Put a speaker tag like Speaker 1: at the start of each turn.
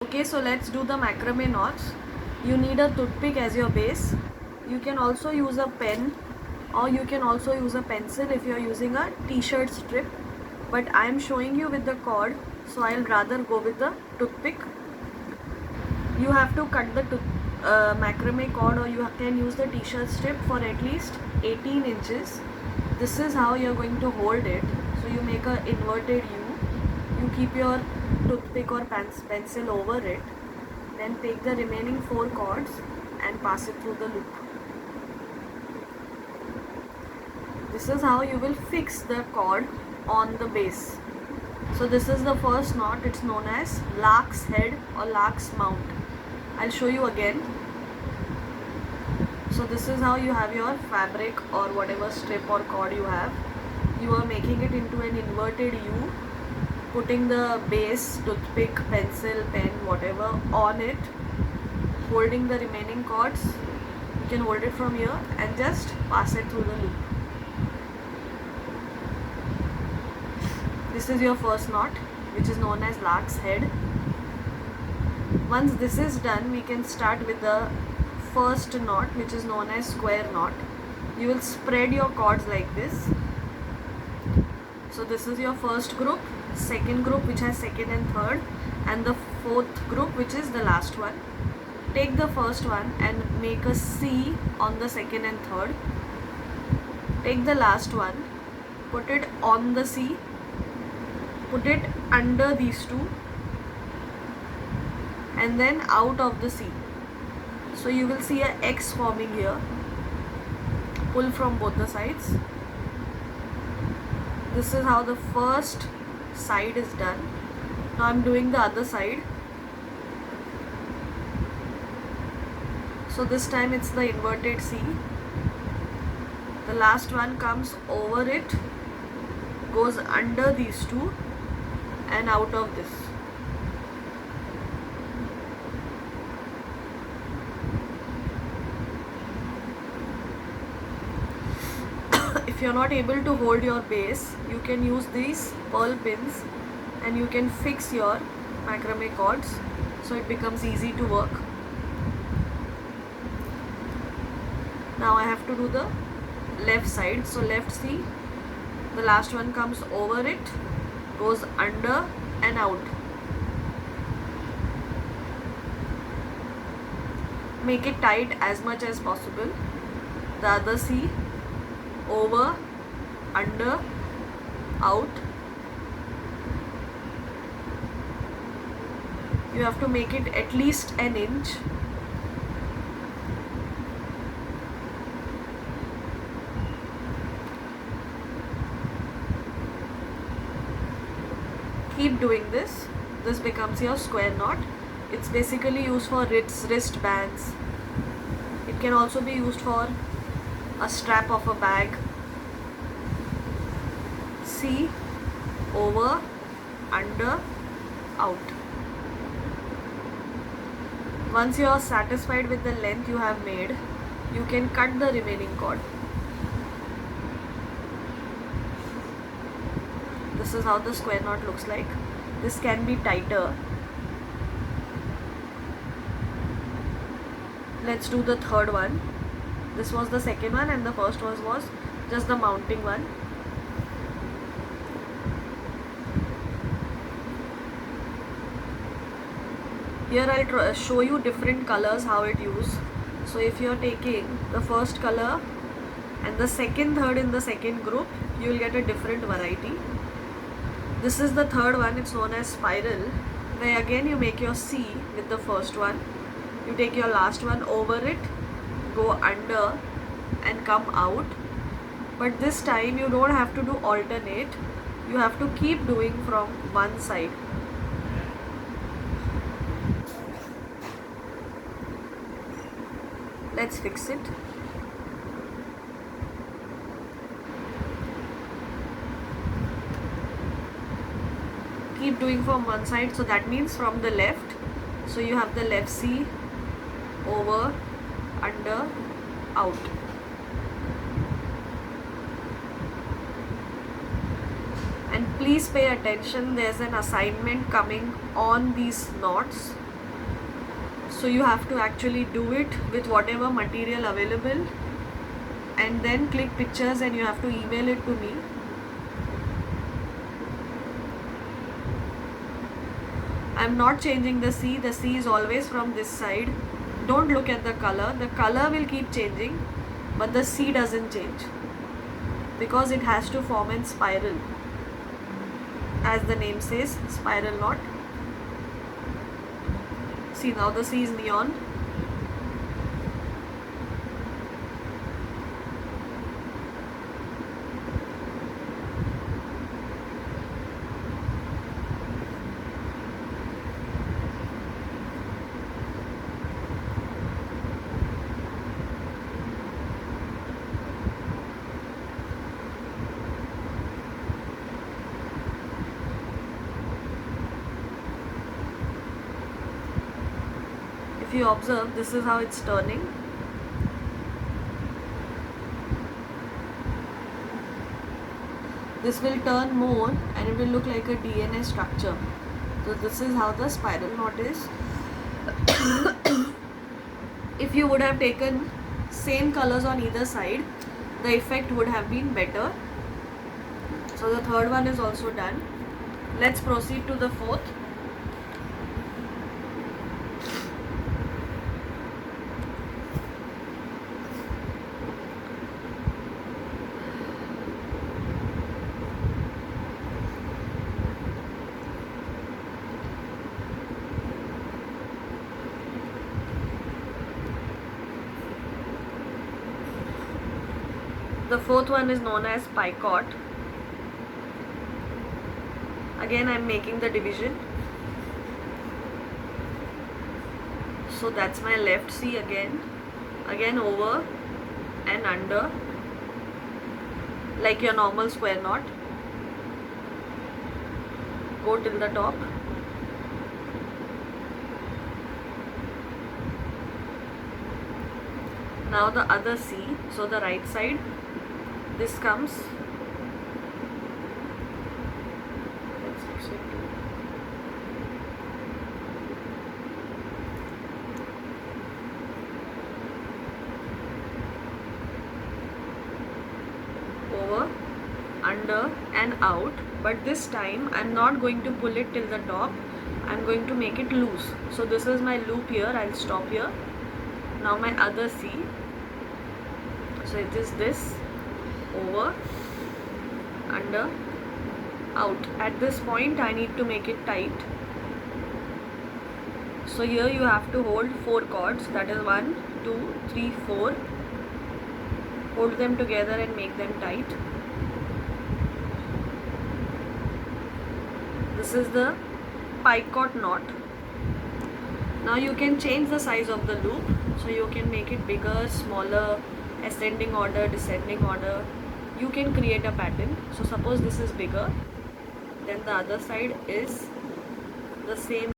Speaker 1: Okay, so let's do the macrame knots. You need a toothpick as your base. You can also use a pen or you can also use a pencil if you are using a t-shirt strip. But I am showing you with the cord, so I'll rather go with the toothpick. You have to cut the macrame cord, or you can use the t-shirt strip for at least 18 inches. This is how you're going to hold it. So you make an inverted U. You keep your toothpick or pencil over it. Then take the remaining 4 cords and pass it through the loop. This is how you will fix the cord on the base. So this is the first knot. It's known as lark's head or lark's mount. I'll show you again. So this is how you have your fabric or whatever strip or cord you have. You are making it into an inverted U, putting the base, toothpick, pencil, pen, whatever on it, holding the remaining cords. You can hold it from here and just pass it through the loop. This is your first knot, which is known as lark's head. Once this is done, we can start with the first knot, which is known as square knot. You will spread your cords like this. So this is your first group, second group which has second and third, and the fourth group which is the last one. Take the first one and make a C on the second and third. Take the last one, put it on the C, put it under these two, and then out of the C. So you will see a X forming here. Pull from both the sides. This is how the first side is done. Now I'm doing the other side. So this time it's the inverted C. The last one comes over it, goes under these two and out of this. If you're not able to hold your base, you can use these pearl pins and you can fix your macrame cords so it becomes easy to work. Now I have to do the left side. So left C, the last one comes over it, goes under and out. Make it tight as much as possible. The other C, over, under, out. You have to make it at least an inch. Keep doing this. This becomes your square knot. It's basically used for wristbands. It can also be used for a strap of a bag. C, over, under, out. Once you are satisfied with the length you have made, you can cut the remaining cord. This is how the square knot looks like. This can be tighter. Let's do the third one. This was the second one and the first one was just the mounting one. Here I'll show you different colors how it used. So if you are taking the first color and the second third in the second group, you will get a different variety. This is the third one. It's known as spiral, where again you make your C with the first one. You take your last one over it, go under and come out. But this time you don't have to do alternate. You have to keep doing from one side. Let's fix it. Keep doing from one side, so that means from the left. So you have the left C, over, under, out. And please pay attention, there's an assignment coming on these knots. So you have to actually do it with whatever material available, and then click pictures and you have to email it to me. I'm not changing the C is always from this side. Don't look at the color will keep changing, but the C doesn't change because it has to form in spiral, as the name says, spiral knot. See, now the C is neon. If you observe, this is how it's turning. This will turn more and it will look like a DNA structure. So this is how the spiral knot is. If you would have taken same colors on either side, the effect would have been better. So the third one is also done. Let's proceed to the fourth. The fourth one is known as picot. Again, I am making the division. So that's my left C again over and under, like your normal square knot. Go till the top. Now the other C, so the right side, this comes. Let's fix it. Over, under and out, but this time I'm not going to pull it till the top. I'm going to make it loose. So this is my loop here. I'll stop here. Now my other C. So it is this, over, under, out. At this point I need to make it tight. So here you have to hold 4 cords, that is 1, 2, 3, 4. Hold them together and make them tight. This is the picot knot. Now you can change the size of the loop. So you can make it bigger, smaller, ascending order, descending order. You can create a pattern. So suppose this is bigger, then the other side is the same.